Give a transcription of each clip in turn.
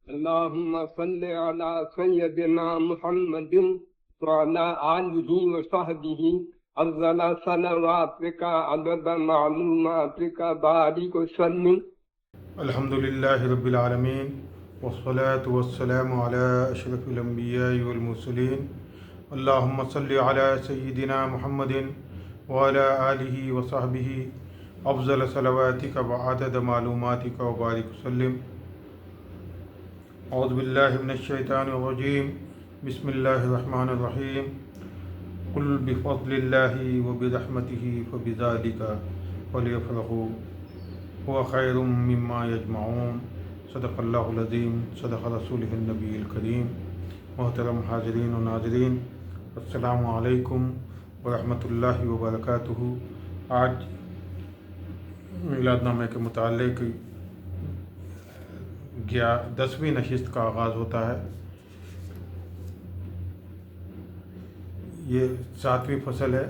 اللهم صل على سيدنا محمد وعلى آله وصحبه أفضل صلواتك عدد معلوماتك بارك وسلم. الحمد للہ رب العالمین والصلاة والسلام علی اشرف الانبیاء والمرسلین اللہم صل علی سیدنا محمد وعلی آلہ وصحبہ افضل صلواتک وعدد معلوماتک وبارک وسلم. اعوذ باللہ من الشیطان الرجیم. بسم اللہ الرحمن الرحیم. قل بفضل اللہ وبرحمتہ فبذلک فلیفرحوا هو خیر مما یجمعون. صدق اللہ العظیم. صدق رسولہ النبی الکریم. محترم حاضرین و ناظرین، السلام علیکم ورحمۃ اللہ وبرکاتہ. آج میلاد نامے کے متعلق 10ویں نشست کا آغاز ہوتا ہے. یہ 7ویں فصل ہے.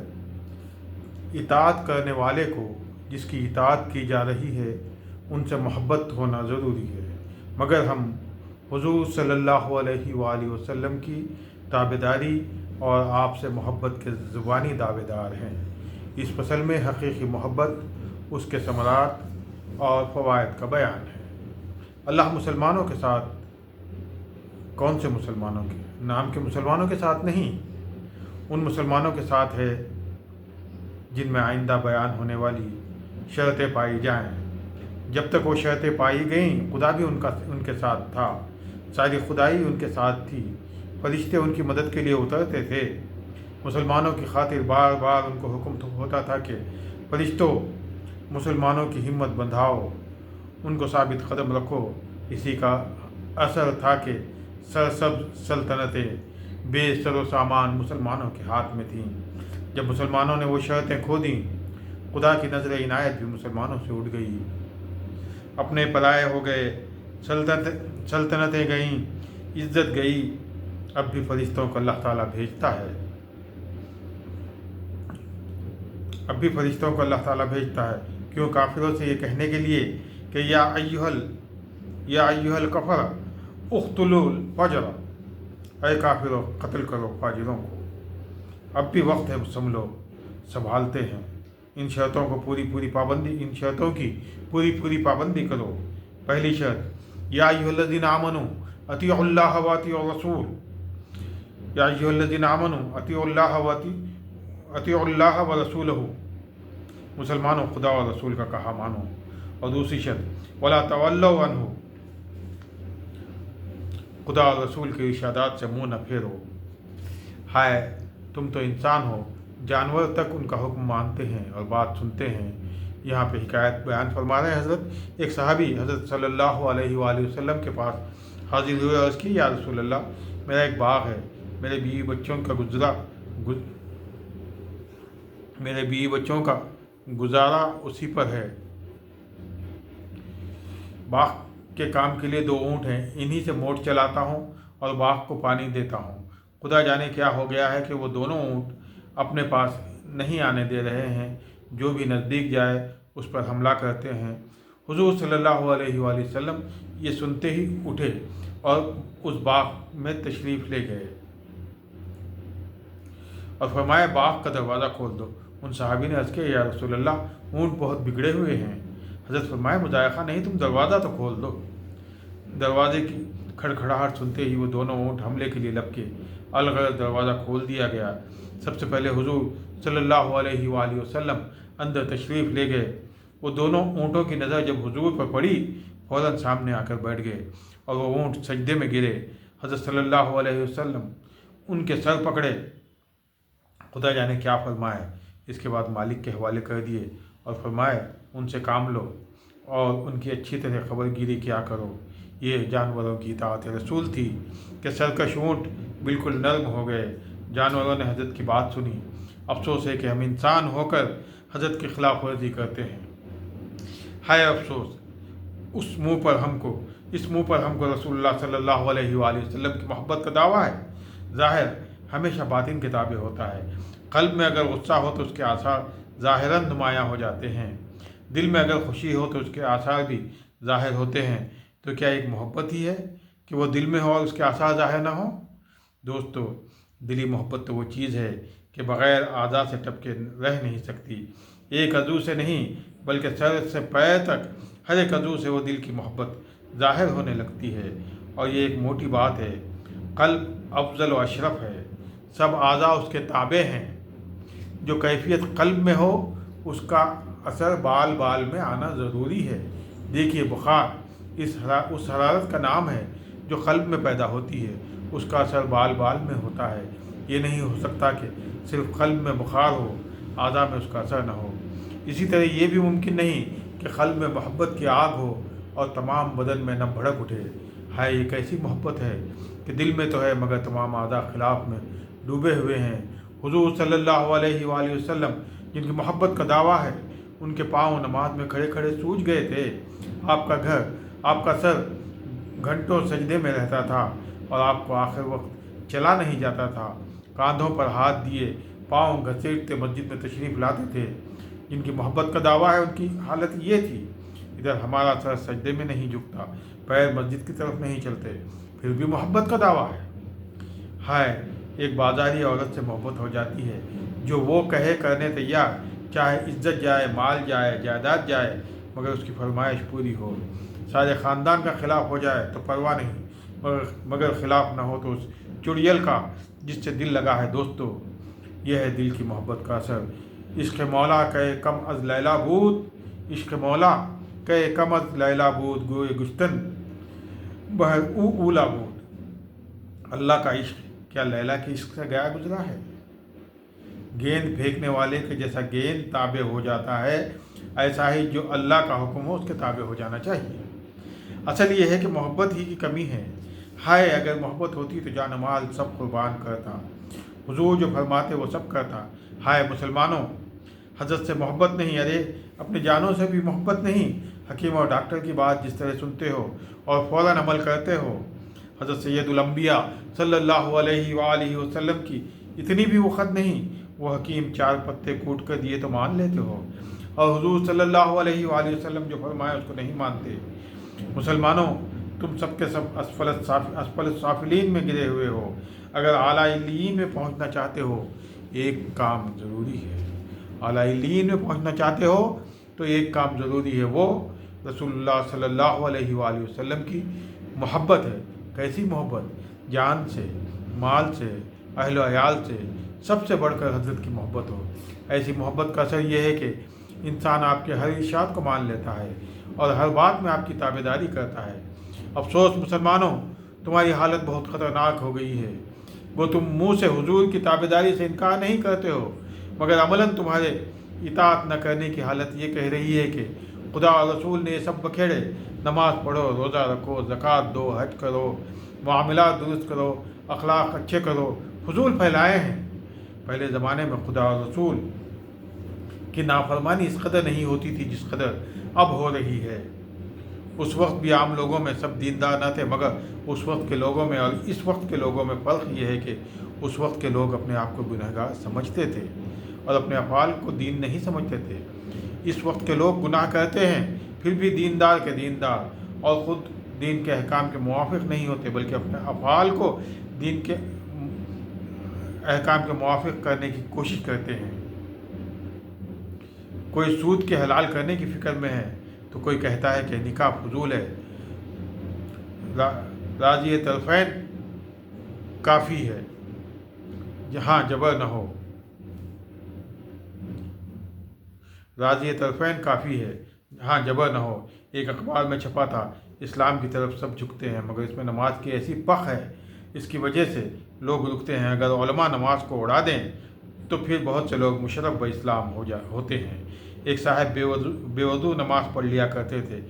اطاعت کرنے والے کو جس کی اطاعت کی جا رہی ہے ان سے محبت ہونا ضروری ہے، مگر ہم حضور صلی اللہ علیہ وآلہ وسلم کی تابعداری اور آپ سے محبت کے زبانی دعوے دار ہیں. اس فصل میں حقیقی محبت، اس کے ثمرات اور فوائد کا بیان ہے. اللہ مسلمانوں کے ساتھ، کون سے مسلمانوں کے؟ نام کے مسلمانوں کے ساتھ نہیں، ان مسلمانوں کے ساتھ ہے جن میں آئندہ بیان ہونے والی شرطیں پائی جائیں. جب تک وہ شرطیں پائی گئیں خدا بھی ان کے ساتھ تھا، ساری خدائی ان کے ساتھ تھی، فرشتے ان کی مدد کے لیے اترتے تھے. مسلمانوں کی خاطر بار بار ان کو حکم ہوتا تھا کہ فرشتوں مسلمانوں کی ہمت بندھاؤ، ان کو ثابت قدم رکھو. اسی کا اثر تھا کہ سرسبز سلطنتیں بے سر و سامان مسلمانوں کے ہاتھ میں تھیں. جب مسلمانوں نے وہ شرطیں کھو دیں، خدا کی نظر عنایت بھی مسلمانوں سے اٹھ گئی، اپنے پلائے ہو گئے، سلطنتیں گئیں، عزت گئی. اب بھی فرشتوں کو اللہ تعالیٰ بھیجتا ہے، کیوں؟ کافروں سے یہ کہنے کے لیے کہ یا ایھا الکفر اقتلوا الفجر، اے کافروں قتل کرو فاجروں کو. اب بھی وقت ہے، سنبھالتے ہیں. ان شرطوں کی پوری پابندی کرو. پہلی شرط، یا ایھا الذین آمنوا اطیعوا اللہ واطیعوا الرسول. یا ایھا الذین آمنوا اطیعوا اللہ ورسولہ. مسلمانوں خدا اور رسول کا کہا مانو. اور دوسری شرط، ولا تولوا عنہ، خدا اور رسول کے ارشادات سے منہ نہ پھیرو. ہائے تم تو انسان ہو، جانور تک ان کا حکم مانتے ہیں اور بات سنتے ہیں. یہاں پہ حکایت بیان فرما رہے ہیں حضرت. ایک صحابی حضرت صلی اللہ علیہ وآلہ وسلم کے پاس حاضر ہوئے، عرض کی یا رسول اللہ، میرا ایک باغ ہے، میرے بیوی بچوں کا گزارا اسی پر ہے. باغ کے کام کے لیے 2 اونٹ ہیں، انہی سے موٹ چلاتا ہوں اور باغ کو پانی دیتا ہوں. خدا جانے کیا ہو گیا ہے کہ وہ دونوں اونٹ اپنے پاس نہیں آنے دے رہے ہیں، جو بھی نزدیک جائے اس پر حملہ کرتے ہیں. حضور صلی اللہ علیہ وآلہ وسلم یہ سنتے ہی اٹھے اور اس باغ میں تشریف لے گئے اور فرمایا باغ کا دروازہ کھول دو. ان صحابی نے عرض کیا یا رسول اللہ، اونٹ بہت بگڑے ہوئے ہیں. حضرت فرمایا مضائقہ نہیں، تم دروازہ تو کھول دو. دروازے کی کھڑکھڑاہٹ سنتے ہی وہ دونوں اونٹ حملے کے لیے لپکے. الغرض دروازہ کھول دیا گیا. سب سے پہلے حضور صلی اللہ علیہ وآلہ وسلم اندر تشریف لے گئے. وہ دونوں اونٹوں کی نظر جب حضور پر پڑی، فوراً سامنے آ کر بیٹھ گئے اور وہ اونٹ سجدے میں گرے. حضرت صلی اللہ علیہ وسلم ان کے سر پکڑے. خدا جانے کیا فرمائے. اس کے بعد مالک کے حوالے کر دیے اور فرمائے ان سے کام لو اور ان کی اچھی طرح خبر گیری کیا کرو. یہ جانوروں کی اطاعت رسول تھی کہ سرکش اونٹ بالکل نرم ہو گئے. جانوروں نے حضرت کی بات سنی. افسوس ہے کہ ہم انسان ہو کر حضرت کی خلاف ورزی کرتے ہیں. ہائے افسوس، اس منہ پر ہم کو رسول اللہ صلی اللہ علیہ وآلہ وسلم کی محبت کا دعویٰ ہے. ظاہر ہمیشہ باطن کے تابع ہوتا ہے. قلب میں اگر غصہ ہو تو اس کے آثار ظاہراً نمایاں ہو جاتے ہیں. دل میں اگر خوشی ہو تو اس کے آثار بھی ظاہر ہوتے ہیں. تو کیا ایک محبت ہی ہے کہ وہ دل میں ہو اور اس کے آثار ظاہر نہ ہو؟ دوستو، دلی محبت تو وہ چیز ہے کہ بغیر اعضاء سے ٹپ کے رہ نہیں سکتی۔ ایک عضو سے نہیں بلکہ سر سے پیر تک ہر ایک عضو سے وہ دل کی محبت ظاہر ہونے لگتی ہے، اور یہ ایک موٹی بات ہے۔ قلب افضل و اشرف ہے، سب اعضاء اس کے تابع ہیں۔ جو کیفیت قلب میں ہو اس کا اثر بال بال میں آنا ضروری ہے۔ دیکھیے، بخار اس حرارت کا نام ہے جو قلب میں پیدا ہوتی ہے، اس کا اثر بال بال میں ہوتا ہے۔ یہ نہیں ہو سکتا کہ صرف قلب میں بخار ہو، اعضاء میں اس کا اثر نہ ہو۔ اسی طرح یہ بھی ممکن نہیں کہ قلب میں محبت کی آگ ہو اور تمام بدن میں نہ بھڑک اٹھے۔ ہائے، یہ کیسی محبت ہے کہ دل میں تو ہے مگر تمام اعضاء خلاف میں ڈوبے ہوئے ہیں۔ حضور صلی اللہ علیہ وآلہ وسلم جن کی محبت کا دعویٰ ہے، ان کے پاؤں نماز میں کھڑے کھڑے سوج گئے تھے۔ آپ کا سر گھنٹوں سجدے میں رہتا تھا اور آپ کو آخر وقت چلا نہیں جاتا تھا۔ کاندھوں پر ہاتھ دیے پاؤں گھسیٹتے مسجد میں تشریف لاتے تھے۔ جن کی محبت کا دعویٰ ہے ان کی حالت یہ تھی۔ ادھر ہمارا سر سجدے میں نہیں جھکتا، پیر مسجد کی طرف نہیں چلتے، پھر بھی محبت کا دعویٰ ہے۔ ہائے، ایک بازاری عورت سے محبت ہو جاتی ہے جو وہ کہے کرنے تیار، چاہے عزت جائے، مال جائے، جائیداد جائے، مگر اس کی فرمائش پوری ہو۔ سارے خاندان کا خلاف ہو جائے تو پرواہ نہیں، مگر خلاف نہ ہو تو اس چڑیل کا جس سے دل لگا ہے۔ دوستو، یہ ہے دل کی محبت کا اثر۔ عشق مولا کہے کم از لیلا بود، عشق مولا کہے کم از لیلا بود، گوئے گشتن بہر او اولا بود۔ اللہ کا عشق کیا لیلا کے عشق سے گیا گزرا ہے؟ گیند پھینکنے والے کے جیسا گیند تابع ہو جاتا ہے، ایسا ہی جو اللہ کا حکم ہو اس کے تابع ہو جانا چاہیے۔ اصل یہ ہے کہ محبت ہی کی کمی ہے۔ ہائے، اگر محبت ہوتی تو جان مال سب قربان کرتا، حضور جو فرماتے وہ سب کرتا۔ ہائے مسلمانوں، حضرت سے محبت نہیں، ارے اپنے جانوں سے بھی محبت نہیں۔ حکیم اور ڈاکٹر کی بات جس طرح سنتے ہو اور فوراً عمل کرتے ہو، حضرت سید الانبیاء صلی اللہ علیہ وآلہ وسلم کی اتنی بھی وقت نہیں۔ وہ حکیم 4 پتے کوٹ کر دیے تو مان لیتے ہو، اور حضور صلی اللہ علیہ وآلہ وسلم جو فرمایا اس کو نہیں مانتے۔ مسلمانوں، تم سب کے سب اسفل السافلین میں گرے ہوئے ہو۔ اگر اعلیٰ علیین میں پہنچنا چاہتے ہو ایک کام ضروری ہے، اعلیٰ علیین میں پہنچنا چاہتے ہو تو ایک کام ضروری ہے، وہ رسول اللہ صلی اللہ علیہ وآلہ وسلم کی محبت ہے۔ کیسی محبت؟ جان سے، مال سے، اہل و عیال سے، سب سے بڑھ کر حضرت کی محبت ہو۔ ایسی محبت کا اثر یہ ہے کہ انسان آپ کے ہر ارشاد کو مان لیتا ہے اور ہر بات میں آپ کی تابعداری کرتا ہے۔ افسوس مسلمانوں، تمہاری حالت بہت خطرناک ہو گئی ہے۔ وہ تم منہ سے حضور کی تابعداری سے انکار نہیں کرتے ہو، مگر عملاً تمہارے اطاعت نہ کرنے کی حالت یہ کہہ رہی ہے کہ خدا اور رسول نے یہ سب بکھیڑے، نماز پڑھو، روزہ رکھو، زکوٰۃ دو، حج کرو، معاملات درست کرو، اخلاق اچھے کرو، فضول پھیلائے ہیں۔ پہلے زمانے میں خدا اور رسول کی نافرمانی اس قدر نہیں ہوتی تھی جس قدر اب ہو رہی ہے۔ اس وقت بھی عام لوگوں میں سب دیندار نہ تھے، مگر اس وقت کے لوگوں میں اور اس وقت کے لوگوں میں فرق یہ ہے کہ اس وقت کے لوگ اپنے آپ کو گنہگار سمجھتے تھے اور اپنے افعال کو دین نہیں سمجھتے تھے۔ اس وقت کے لوگ گناہ کرتے ہیں پھر بھی دیندار کے دیندار اور خود دین کے احکام کے موافق نہیں ہوتے، بلکہ اپنے افعال کو دین کے احکام کے موافق کرنے کی کوشش کرتے ہیں۔ کوئی سود کے حلال کرنے کی فکر میں ہے تو کوئی کہتا ہے کہ نکاح فضول ہے، راضی طرفین کافی ہے جہاں جبر نہ ہو۔ راضی طرفین کافی ہے جہاں جبر نہ ہو۔ ایک اخبار میں چھپا تھا، اسلام کی طرف سب جھکتے ہیں مگر اس میں نماز کی ایسی پخ ہے، اس کی وجہ سے لوگ رکتے ہیں۔ اگر علماء نماز کو اڑا دیں تو پھر بہت سے لوگ مشرف اسلام ہوتے ہیں۔ ایک صاحب بے وضو نماز پڑھ لیا کرتے تھے۔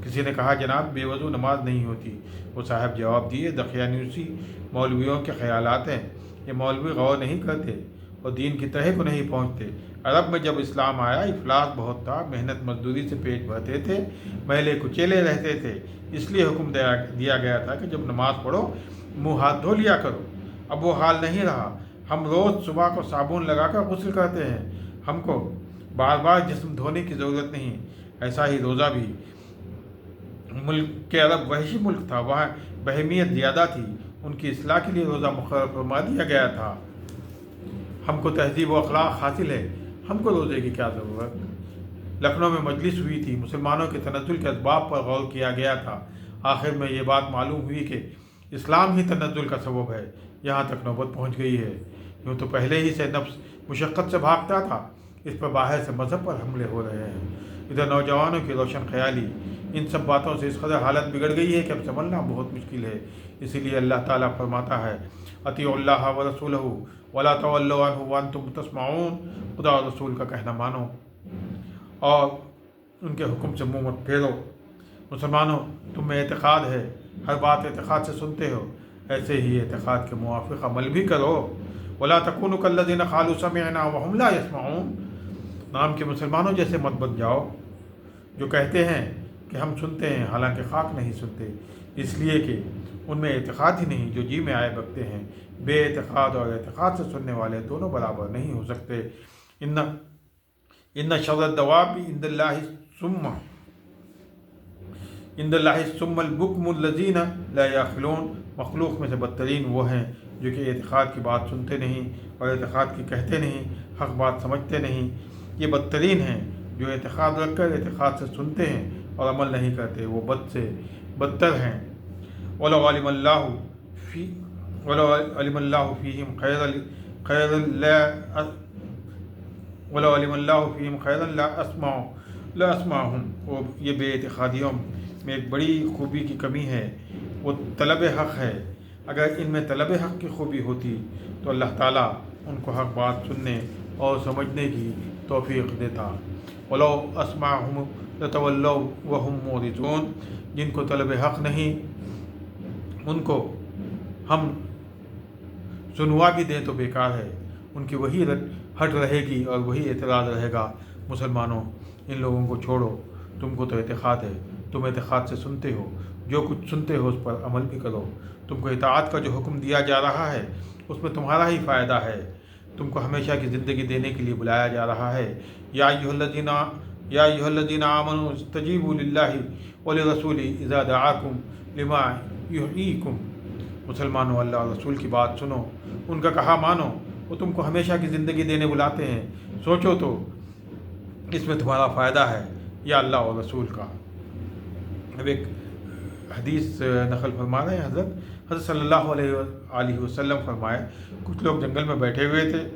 کسی نے کہا جناب بے وضو نماز نہیں ہوتی۔ وہ صاحب جواب دیے، دقیانوسی مولویوں کے خیالات ہیں، یہ مولوی غور نہیں کرتے اور دین کی تہہ کو نہیں پہنچتے۔ عرب میں جب اسلام آیا افلاس بہت تھا، محنت مزدوری سے پیٹ بھرتے تھے، میلے کچیلے رہتے تھے، اس لیے حکم دیا گیا تھا کہ جب نماز پڑھو منہ ہاتھ دھو لیا کرو۔ اب وہ حال نہیں رہا۔ ہم روز صبح کو صابن لگا کر غسل کرتے ہیں، ہم کو بار بار جسم دھونے کی ضرورت نہیں۔ ایسا ہی روزہ بھی ملک کے عرب وحشی ملک تھا، وہاں بہیمیت زیادہ تھی، ان کی اصلاح کے لیے روزہ مقرر فرما دیا گیا تھا۔ ہم کو تہذیب و اخلاق حاصل ہے، ہم کو روزے کی کیا ضرورت؟ لکھنؤ میں مجلس ہوئی تھی، مسلمانوں کے تنزل کے اسباب پر غور کیا گیا تھا۔ آخر میں یہ بات معلوم ہوئی کہ اسلام ہی تنزل کا سبب ہے، یہاں تک نوبت پہنچ گئی ہے۔ یوں تو پہلے ہی سے نفس مشقت سے بھاگتا تھا، اس پر باہر سے مذہب پر حملے ہو رہے ہیں۔ ادھر نوجوانوں کی روشن خیالی، ان سب باتوں سے اس قدر حالت بگڑ گئی ہے کہ اب سنبھلنا بہت مشکل ہے۔ اسی لیے اللہ تعالیٰ فرماتا ہے اطیعوا اللہ ورسولہ ولا تولوا عنہ وانتم تسمعون، خدا اور رسول کا کہنا مانو اور ان کے حکم سے منہ مت پھیرو۔ مسلمانوں، تم میں اعتقاد ہے، ہر بات اعتقاد سے سنتے ہو، ایسے ہی اعتقاد کے موافق عمل بھی کرو۔ ولا تکونوا کالذین قالوا سمعنا وهم لا يسمعون، نام کے مسلمانوں جیسے مت بن جاؤ جو کہتے ہیں کہ ہم سنتے ہیں حالانکہ خاک نہیں سنتے، اس لیے کہ ان میں اعتقاد ہی نہیں، جو جی میں آئے بکتے ہیں۔ بے اعتقاد اور اعتقاد سے سننے والے دونوں برابر نہیں ہو سکتے۔ ان شر الدواب عند اللہ الصم البکم الذین لا یعقلون، مخلوق میں سے بدترین وہ ہیں جو کہ اعتقاد کی بات سنتے نہیں اور اعتقاد کی کہتے نہیں، حق بات سمجھتے نہیں۔ یہ بدترین ہیں جو اعتقاد رکھ کر اعتقاد سے سنتے ہیں اور عمل نہیں کرتے، وہ بد سے بدتر ہیں۔ وَلَوْ عَلِمَ اللَّهُ فِيهِمْ خَيْرًا لَأَسْمَعَهُمْ، یہ بے اعتقادیوں میں ایک بڑی خوبی کی کمی ہے، وہ طلب حق ہے۔ اگر ان میں طلب حق کی خوبی ہوتی تو اللہ تعالیٰ ان کو حق بات سننے اور سمجھنے کی توفیق دیتا۔ وَلَوْ أَسْمَعَهُمْ لَتَوَلَّوْا وَهُمْ مُعْرِضُونَ، جن کو طلب حق نہیں ان کو ہم سنوا بھی دیں تو بیکار ہے، ان کی وہی ہٹ رہے گی اور وہی اعتراض رہے گا۔ مسلمانوں، ان لوگوں کو چھوڑو، تم کو تو اعتقاد ہے، تم اعتقاد سے سنتے ہو، جو کچھ سنتے ہو اس پر عمل بھی کرو۔ تم کو اطاعت کا جو حکم دیا جا رہا ہے اس میں تمہارا ہی فائدہ ہے، تم کو ہمیشہ کی زندگی دینے کے لیے بلایا جا رہا ہے۔ یا ایھا الذین آمنوا استجیبوا للہ ولرسولہ اذا دعاکم لما یحییکم، مسلمانوں، اللہ اور رسول کی بات سنو، ان کا کہا مانو، وہ تم کو ہمیشہ کی زندگی دینے بلاتے ہیں، سوچو تو اس میں تمہارا فائدہ ہے یا اللہ اور رسول کا۔ اب ایک حدیث نقل فرما رہے ہیں حضرت صلی اللہ علیہ وسلم فرمائے، کچھ لوگ جنگل میں بیٹھے ہوئے تھے،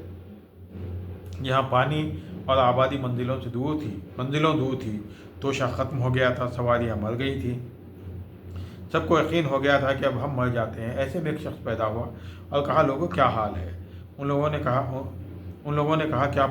یہاں پانی اور آبادی منزلوں دور تھی، توشہ ختم ہو گیا تھا، سواریاں مر گئی تھیں، سب کو یقین ہو گیا تھا کہ اب ہم مر جاتے ہیں۔ ایسے میں ایک شخص پیدا ہوا اور کہا لوگوں کیا حال ہے؟ ان لوگوں نے کہا کیا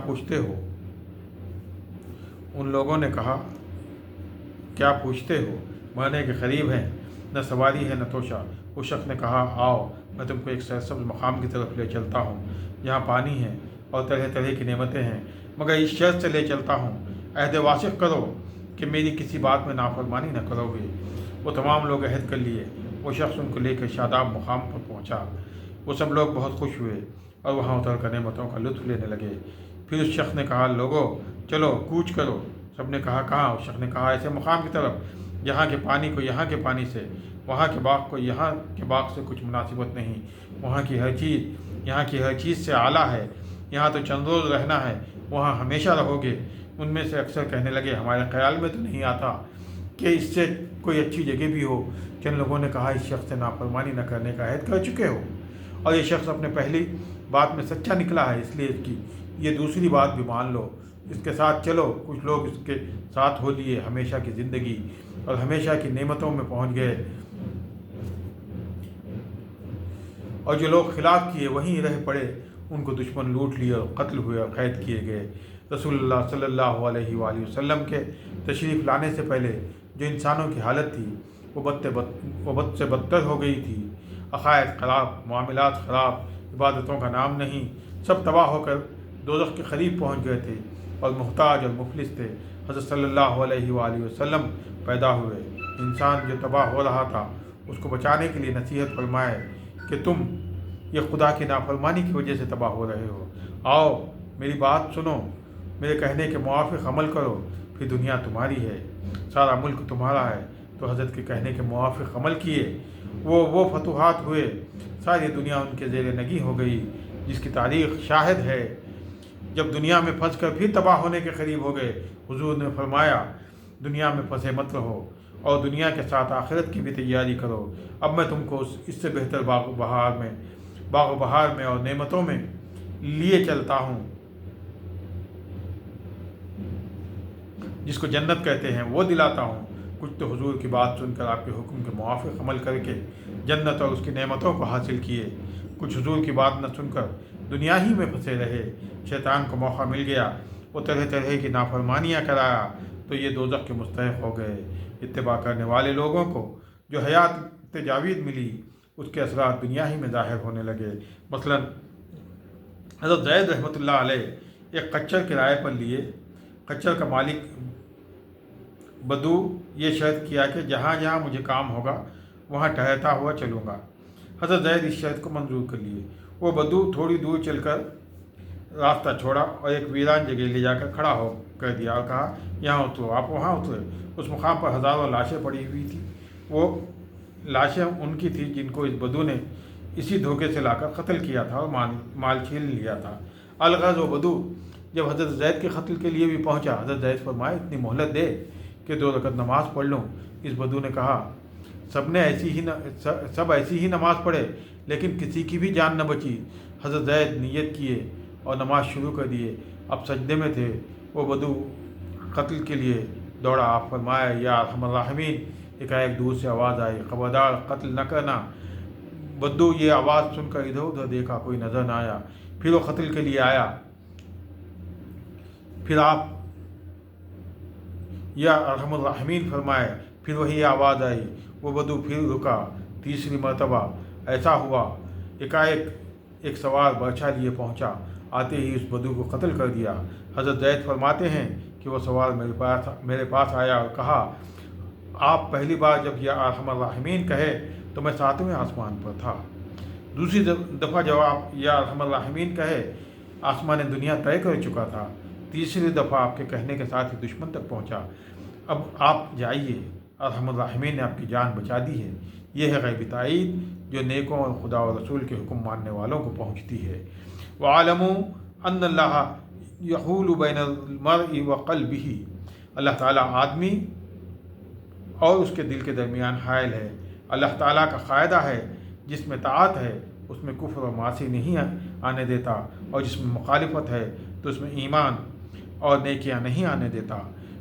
پوچھتے ہو؟ مرنے کے قریب ہیں، نہ سواری ہے نہ توشہ۔ اس شخص نے کہا آؤ میں تم کو ایک سرسبز مقام کی طرف لے چلتا ہوں، یہاں پانی ہے اور طرح طرح کی نعمتیں ہیں، مگر اس شرط سے لے چلتا ہوں عہد واثق کرو کہ میری کسی بات میں نافرمانی نہ کرو گے۔ وہ تمام لوگ عہد کر لیے۔ وہ شخص ان کو لے کر شاداب مقام پر پہنچا، وہ سب لوگ بہت خوش ہوئے اور وہاں اتر کر نعمتوں کا لطف لینے لگے۔ پھر اس شخص نے کہا لوگو چلو کوچ کرو۔ سب نے کہا کہاں؟ اس شخص نے کہا ایسے مقام کی طرف جہاں کے پانی کو یہاں کے پانی سے، وہاں کے باغ کو یہاں کے باغ سے کچھ مناسبت نہیں، وہاں کی ہر چیز یہاں کی ہر چیز سے اعلیٰ ہے، یہاں تو چند روز رہنا ہے، وہاں ہمیشہ رہو گے۔ ان میں سے اکثر کہنے لگے ہمارے خیال میں تو نہیں آتا کہ اس سے کوئی اچھی جگہ بھی ہو۔ چند لوگوں نے کہا اس شخص سے نافرمانی نہ کرنے کا عہد کر چکے ہو اور یہ شخص اپنے پہلی بات میں سچا نکلا ہے، اس لیے اس کی یہ دوسری بات بھی مان لو، اس کے ساتھ چلو۔ کچھ لوگ اس کے ساتھ ہو لیے، ہمیشہ کی زندگی اور ہمیشہ کی نعمتوں میں پہنچ گئے، اور جو لوگ خلاف کیے وہیں رہ پڑے، ان کو دشمن لوٹ لیے اور قتل ہوئے اور قید کیے گئے۔ رسول اللہ صلی اللہ علیہ وآلہ وسلم کے تشریف لانے سے پہلے جو انسانوں کی حالت تھی وہ بد سے بدتر ہو گئی تھی۔ عقائد خراب، معاملات خراب، عبادتوں کا نام نہیں، سب تباہ ہو کر دوزخ کے قریب پہنچ گئے تھے اور محتاج اور مفلس تھے۔ حضرت صلی اللہ علیہ وآلہ وسلم پیدا ہوئے، انسان جو تباہ ہو رہا تھا اس کو بچانے کے لیے نصیحت فرمائے کہ تم یہ خدا کی نافرمانی کی وجہ سے تباہ ہو رہے ہو، آؤ میری بات سنو، میرے کہنے کے موافق عمل کرو، پھر دنیا تمہاری ہے، سارا ملک تمہارا ہے، تو حضرت کے کہنے کے موافق عمل کیے، وہ فتوحات ہوئے، ساری دنیا ان کے زیر نگی ہو گئی، جس کی تاریخ شاہد ہے۔ جب دنیا میں پھنس کر پھر تباہ ہونے کے قریب ہو گئے، حضور نے فرمایا دنیا میں پھنسے مت رہو اور دنیا کے ساتھ آخرت کی بھی تیاری کرو۔ اب میں تم کو اس سے بہتر باغ و بہار میں اور نعمتوں میں لیے چلتا ہوں، جس کو جنت کہتے ہیں، وہ دلاتا ہوں۔ کچھ تو حضور کی بات سن کر آپ کے حکم کے موافق عمل کر کے جنت اور اس کی نعمتوں کو حاصل کیے، کچھ حضور کی بات نہ سن کر دنیا ہی میں پھنسے رہے۔ شیطان کو موقع مل گیا، وہ طرح طرح کی نافرمانیاں کرایا، تو یہ دوزخ کے مستحق ہو گئے۔ اتباع کرنے والے لوگوں کو جو حیات تجاوید ملی، اس کے اثرات دنیا ہی میں ظاہر ہونے لگے۔ مثلا حضرت زید رحمۃ اللہ علیہ ایک خچر کرائے پر لیے۔ خچر کا مالک بدو یہ شرط کیا کہ جہاں جہاں مجھے کام ہوگا وہاں ٹہرتا ہوا چلوں گا۔ حضرت زید اس شرط کو منظور کر لیے۔ وہ بدو تھوڑی دور چل کر راستہ چھوڑا اور ایک ویران جگہ لے جا کر کھڑا ہو کر دیا اور کہا یہاں اترو۔ آپ وہاں اترے۔ اس مقام پر ہزاروں لاشیں پڑی ہوئی تھیں۔ وہ لاشیں ان کی تھیں جن کو اس بدو نے اسی دھوکے سے لا کر قتل کیا تھا اور مال چھین لیا تھا۔ الغرض وہ بدو جب حضرت زید کے قتل کے لیے بھی پہنچا، حضرت زید فرمائے اتنی مہلت دے کہ 2 رکعت نماز پڑھ لوں۔ اس بدو نے کہا سب ایسی ہی نماز پڑھے لیکن کسی کی بھی جان نہ بچی۔ حضرت زید نیت کیے اور نماز شروع کر دیے۔ اب سجدے میں تھے۔ وہ بدو قتل کے لیے دوڑا۔ آپ فرمایا یا ارحم الراحمین، ایک دور سے آواز آئی خبردار قتل نہ کرنا۔ بدو یہ آواز سن کر ادھر ادھر دیکھا، کوئی نظر نہ آیا۔ پھر وہ قتل کے لیے آیا۔ پھر آپ یا ارحم الراحمین فرمائے، پھر وہی آواز آئی۔ وہ بدو پھر رکا۔ تیسری مرتبہ ایسا ہوا، ایک سوار برچھا لیے پہنچا، آتے ہی اس بدو کو قتل کر دیا۔ حضرت زید فرماتے ہیں کہ وہ سوار میرے پاس آیا اور کہا آپ پہلی بار جب یا ارحم الراحمین کہے تو میں 7ویں آسمان پر تھا، دوسری دفعہ جب آپ یا ارحم الراحمین کہے آسمان دنیا طے کر چکا تھا، تیسری دفعہ آپ کے کہنے کے ساتھ ہی دشمن تک پہنچا۔ اب آپ جائیے، ارحم الراحمین نے آپ کی جان بچا دی ہے۔ یہ ہے غیبی تائید جو نیکوں اور خدا و رسول کے حکم ماننے والوں کو پہنچتی ہے۔ وَعَلَمُوا أَنَّ اللَّهَ يَحُولُ بَيْنَ الْمَرْءِ وَقَلْبِهِ، اللہ تعالیٰ آدمی اور اس کے دل کے درمیان حائل ہے۔ اللہ تعالیٰ کا قاعدہ ہے جس میں طاعت ہے اس میں کفر و معاصی نہیں آنے دیتا، اور جس میں مخالفت ہے تو اس میں ایمان اور نیکیاں نہیں آنے دیتا۔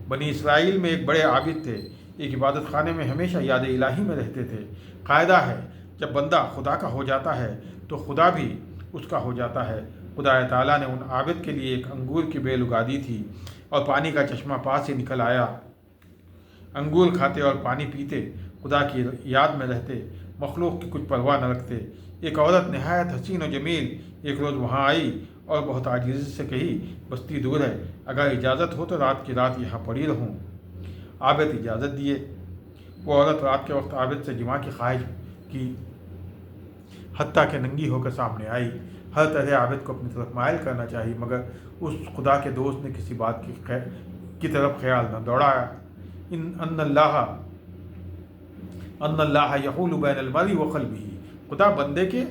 بنی اسرائیل میں ایک بڑے عابد تھے، ایک عبادت خانے میں ہمیشہ یاد الہی میں رہتے تھے۔ قاعدہ ہے جب بندہ خدا کا ہو جاتا ہے تو خدا بھی اس کا ہو جاتا ہے۔ خدا تعالیٰ نے ان عابد کے لیے ایک انگور کی بیل اگا دی تھی اور پانی کا چشمہ پاس سے نکل آیا۔ انگور کھاتے اور پانی پیتے، خدا کی یاد میں رہتے، مخلوق کی کچھ پرواہ نہ رکھتے۔ ایک عورت نہایت حسین و جمیل ایک روز وہاں آئی اور بہت عاجزی سے کہی بستی دور ہے، اگر اجازت ہو تو رات کی رات یہاں پڑی رہوں۔ عابد اجازت دیے۔ وہ عورت رات کے وقت عابد سے جماع کی خواہش کی، حتیٰ کہ ننگی ہو کر سامنے آئی۔ ہر طرح عابد کو اپنی طرف مائل کرنا چاہیے، مگر اس خدا کے دوست نے کسی بات کی طرف خیال نہ دوڑایا۔ ان اللہ یحول بین المرء وقلبہ، خدا بندے کے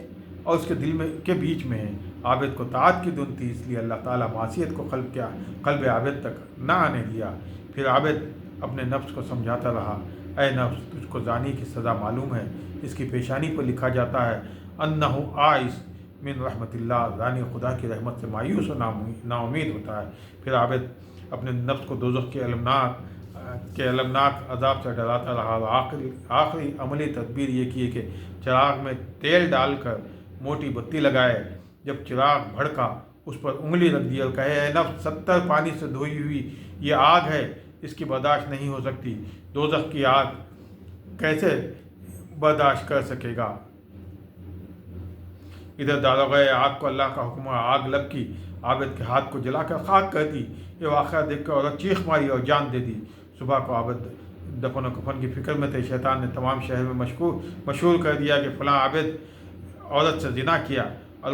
اور اس کے دل کے بیچ میں ہے۔ عابد کو طاعت کی دھن تھی، اس لیے اللہ تعالیٰ معصیت کو قلب عابد تک نہ آنے دیا۔ پھر عابد اپنے نفس کو سمجھاتا رہا، اے نفس تجھ کو زانی کی سزا معلوم ہے، اس کی پیشانی پر لکھا جاتا ہے انہ آئس من رحمت اللہ، زانی خدا کی رحمت سے مایوس و نا امید ہوتا ہے۔ پھر عابد اپنے نفس کو دوزخ کے المناک عذاب سے ڈراتا رہا اور آخری عملی تدبیر یہ کی کہ چراغ میں تیل ڈال کر موٹی بتی لگائے، جب چراغ بھڑکا اس پر انگلی رکھ دی اور کہے اے نفس 70 پانی سے دھوئی ہوئی یہ آگ ہے، اس کی برداشت نہیں ہو سکتی، دوزخ کی آگ کیسے برداشت کر سکے گا۔ ادھر داروغہ آگ کو اللہ کا حکم، آگ لگ کی عابد کے ہاتھ کو جلا کر خاک کر دی۔ یہ واقعہ دیکھ کر عورت چیخ ماری اور جان دے دی۔ صبح کو عابد دفن و کفن کی فکر میں تھے۔ شیطان نے تمام شہر میں مشہور کر دیا کہ فلاں عابد عورت سے زنا کیا اور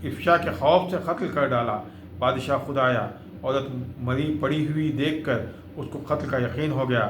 افشا کے خوف سے قتل کر ڈالا۔ بادشاہ خود آیا، عورت مری پڑی ہوئی دیکھ کر اس کو قتل کا یقین ہو گیا۔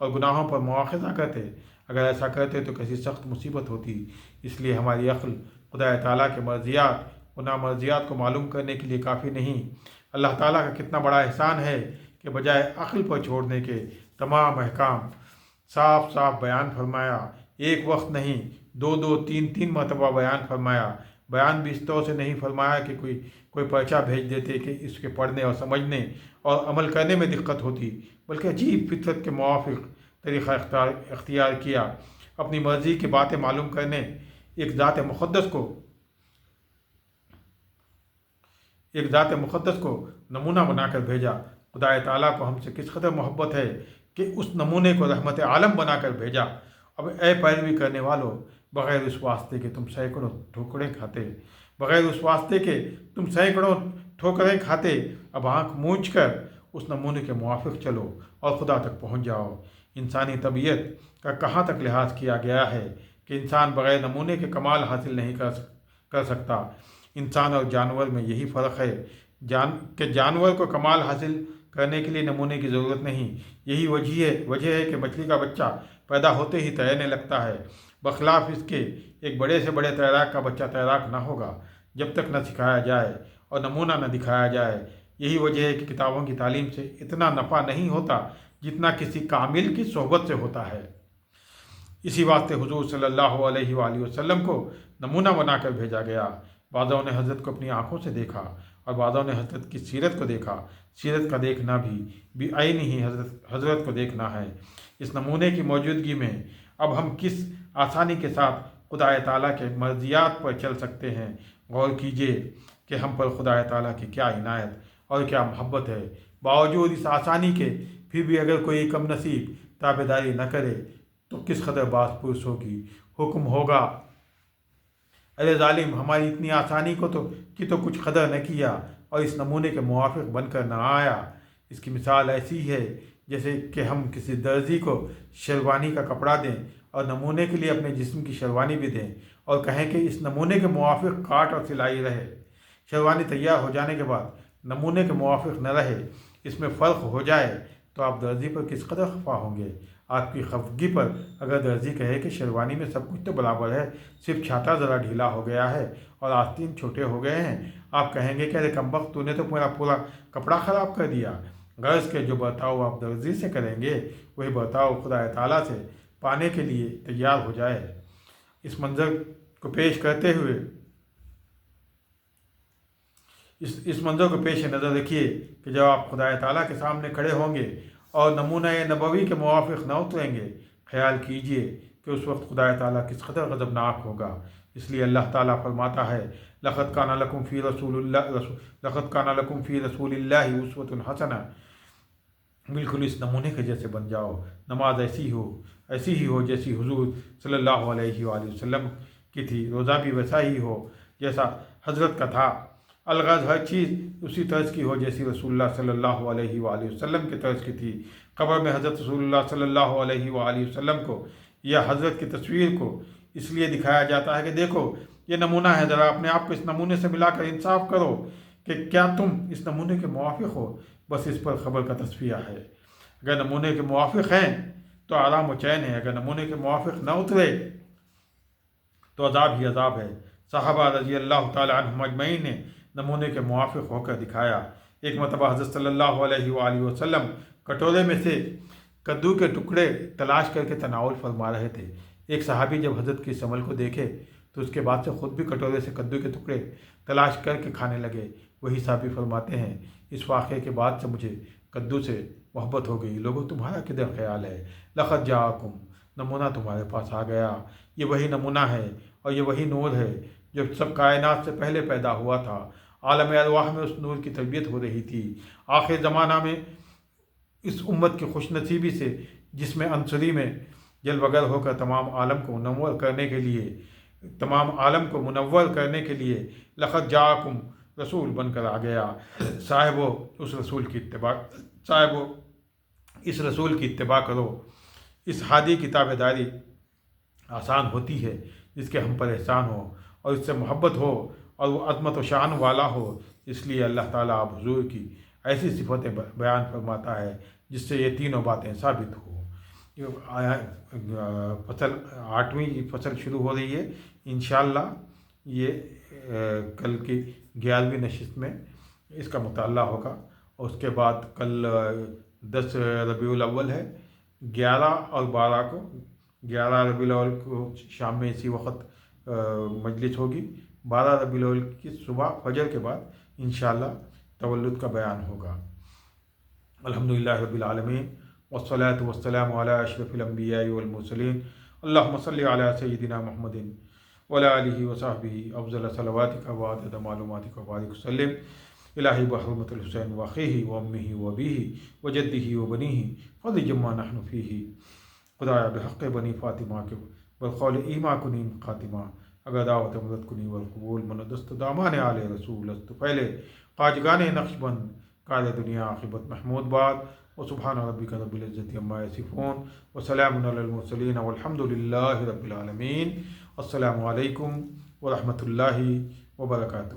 اور گناہوں پر مواخذہ کرتے۔ اگر ایسا کرتے تو کیسی سخت مصیبت ہوتی۔ اس لیے ہماری عقل خدا تعالیٰ کے مرضیات و نامرضیات کو معلوم کرنے کے لیے کافی نہیں۔ اللہ تعالیٰ کا کتنا بڑا احسان ہے کہ بجائے عقل پر چھوڑنے کے تمام احکام صاف صاف بیان فرمایا، ایک وقت نہیں، دو دو تین تین مرتبہ بیان فرمایا۔ بیان بھی اس طور سے نہیں فرمایا کہ کوئی پرچہ بھیج دیتے کہ اس کے پڑھنے اور سمجھنے اور عمل کرنے میں دقت ہوتی، بلکہ عجیب فطرت کے موافق طریقہ اختیار کیا، اپنی مرضی کی باتیں معلوم کرنے ایک ذات مقدس کو نمونہ بنا کر بھیجا۔ خدا تعالیٰ کو ہم سے کس قدر محبت ہے کہ اس نمونے کو رحمت عالم بنا کر بھیجا۔ اب اے پیروی کرنے والوں، بغیر اس واسطے کہ تم سینکڑوں ٹھوکریں کھاتے اب آنکھ مونچھ کر اس نمونے کے موافق چلو اور خدا تک پہنچ جاؤ۔ انسانی طبیعت کا کہاں تک لحاظ کیا گیا ہے کہ انسان بغیر نمونے کے کمال حاصل نہیں کر سکتا۔ انسان اور جانور میں یہی فرق ہے کہ جانور کو کمال حاصل کرنے کے لیے نمونے کی ضرورت نہیں۔ یہی وجہ ہے کہ مچھلی کا بچہ پیدا ہوتے ہی تیرنے لگتا ہے، بخلاف اس کے ایک بڑے سے بڑے تیراک کا بچہ تیراک نہ ہوگا جب تک نہ سکھایا جائے اور نمونہ نہ دکھایا جائے۔ یہی وجہ ہے کہ کتابوں کی تعلیم سے اتنا نفع نہیں ہوتا جتنا کسی کامل کی صحبت سے ہوتا ہے۔ اسی واسطے حضور صلی اللہ علیہ وآلہ وسلم کو نمونہ بنا کر بھیجا گیا۔ بعضوں نے حضرت کو اپنی آنکھوں سے دیکھا اور بعضوں نے حضرت کی سیرت کو دیکھا۔ سیرت کا دیکھنا بھی عین ہی حضرت کو دیکھنا ہے۔ اس نمونے کی موجودگی میں اب ہم کس آسانی کے ساتھ خدا تعالیٰ کے مرضیات پر چل سکتے ہیں۔ غور کیجئے کہ ہم پر خدا تعالیٰ کی کیا عنایت اور کیا محبت ہے۔ باوجود اس آسانی کے پھر بھی اگر کوئی کم نصیب تابعداری نہ کرے تو کس قدر باس پرس ہوگی۔ حکم ہوگا، ارے ظالم، ہماری اتنی آسانی کو تو کچھ قدر نہ کیا اور اس نمونے کے موافق بن کر نہ آیا۔ اس کی مثال ایسی ہے جیسے کہ ہم کسی درزی کو شیروانی کا کپڑا دیں اور نمونے کے لیے اپنے جسم کی شیروانی بھی دیں اور کہیں کہ اس نمونے کے موافق کاٹ اور سلائی رہے۔ شیروانی تیار ہو جانے کے بعد نمونے کے موافق نہ رہے، اس میں فرق ہو جائے تو آپ درزی پر کس قدر خفا ہوں گے۔ آپ کی خفگی پر اگر درزی کہے کہ شیروانی میں سب کچھ تو برابر ہے، صرف چھاتا ذرا ڈھیلا ہو گیا ہے اور آستین چھوٹے ہو گئے ہیں، آپ کہیں گے کہ ارے کمبخت، تو نے تو پورا کپڑا خراب کر دیا۔ غرض کے جو برتاؤ آپ درزی سے کریں گے وہی برتاؤ خدا تعالیٰ سے پانے کے لیے تیار ہو جائے۔ اس منظر کو پیش نظر رکھیے کہ جب آپ خدا تعالیٰ کے سامنے کھڑے ہوں گے اور نمونہ نبوی کے موافق نہ اتریں گے، خیال کیجئے کہ اس وقت خدا تعالیٰ کس قدر غضبناک ہوگا۔ اس لیے اللہ تعالیٰ فرماتا ہے، لقد کان لکم فی رسول اللہ اسوۃ حسنہ، بالکل اس نمونے کے جیسے بن جاؤ۔ نماز ایسی ہی ہو جیسی حضور صلی اللہ علیہ وآلہ وسلم کی تھی، روزہ بھی ویسا ہی ہو جیسا حضرت کا تھا، الغرض ہر چیز اسی طرز کی ہو جیسی رسول اللہ صلی اللہ علیہ وآلہ وسلم کے طرز کی تھی۔ قبر میں حضرت رسول اللہ صلی اللہ علیہ وآلہ وسلم کو یا حضرت کی تصویر کو اس لیے دکھایا جاتا ہے کہ دیکھو یہ نمونہ ہے، ذرا اپنے آپ کو اس نمونے سے ملا کر انصاف کرو کہ کیا تم اس نمونے کے موافق ہو۔ بس اس پر خبر کا تصفیہ ہے۔ اگر نمونے کے موافق ہیں تو آرام و چین ہے، اگر نمونے کے موافق نہ اترے تو عذاب ہی عذاب ہے۔ صحابہ رضی اللہ تعالیٰ عنہم اجمعین نے نمونے کے موافق ہو کر دکھایا۔ ایک مرتبہ حضرت صلی اللہ علیہ وآلہ وسلم کٹورے میں سے کدو کے ٹکڑے تلاش کر کے تناول فرما رہے تھے۔ ایک صحابی جب حضرت کے اس عمل کو دیکھے تو اس کے بعد سے خود بھی کٹورے سے کدو کے ٹکڑے تلاش کر کے کھانے لگے۔ وہی صحابی فرماتے ہیں، اس واقعے کے بعد سے مجھے کدو سے محبت ہو گئی۔ لوگوں، تمہارا کدھر خیال ہے؟ لقد جاءکم، نمونہ تمہارے پاس آ گیا۔ یہ وہی نمونہ ہے اور یہ وہی نور ہے جو سب کائنات سے پہلے پیدا ہوا تھا۔ عالم ارواح میں اس نور کی تربیت ہو رہی تھی۔ آخر زمانہ میں اس امت کی خوش نصیبی سے جس میں عنصری میں جلوگر ہو کر تمام عالم کو منور کرنے کے لیے لقد جاءکم رسول بن کر آ گیا۔ صاحبو اس رسول کی اتباع کرو۔ اس ہادی کی تابعداری آسان ہوتی ہے جس کے ہم پر احسان ہو اور اس سے محبت ہو اور وہ عظمت و شان والا ہو۔ اس لیے اللہ تعالیٰ آپ حضور کی ایسی صفتیں بیان فرماتا ہے جس سے یہ تینوں باتیں ثابت ہوں۔ جو فصل 8ویں فصل شروع ہو رہی ہے انشاءاللہ. یہ کل کی 11ویں نشست میں اس کا مطالعہ ہوگا. اور اس کے بعد کل 10 ربیع الاول ہے. 11 اور 12 کو 11 ربیع الاول کو شام میں اسی وقت مجلس ہوگی. 12 ربیع الاول کی صبح فجر کے بعد انشاءاللہ تولد کا بیان ہوگا. الحمدللہ رب العالمین والصلاة والسلام علی اشرف الانبیاء والمرسلین. اللہم صلی علی سیدنا محمد وعلی آلہ وصحبہ افضل صلواتک وعدد معلوماتک وبارک وسلم. الہی بحرمت الحسین واخیہ وامہ وابیہ وجدہ وبنیہ فض جمع نحن فیہ. خدایا بحق بنی فاطمہ کے بالقول ایما کنی خاتمہ. اگر دعوت مدد کنی والقبول من دست دامان آل رسول است پہلے قاجگان نقش بند قائد دنیا عاقبت محمود باد. وسبحان ربک رب العزت عما یصفون وسلام علی المرسلین والحمد للہ رب العالمین. السلام علیکم ورحمۃ اللہ وبرکاتہ.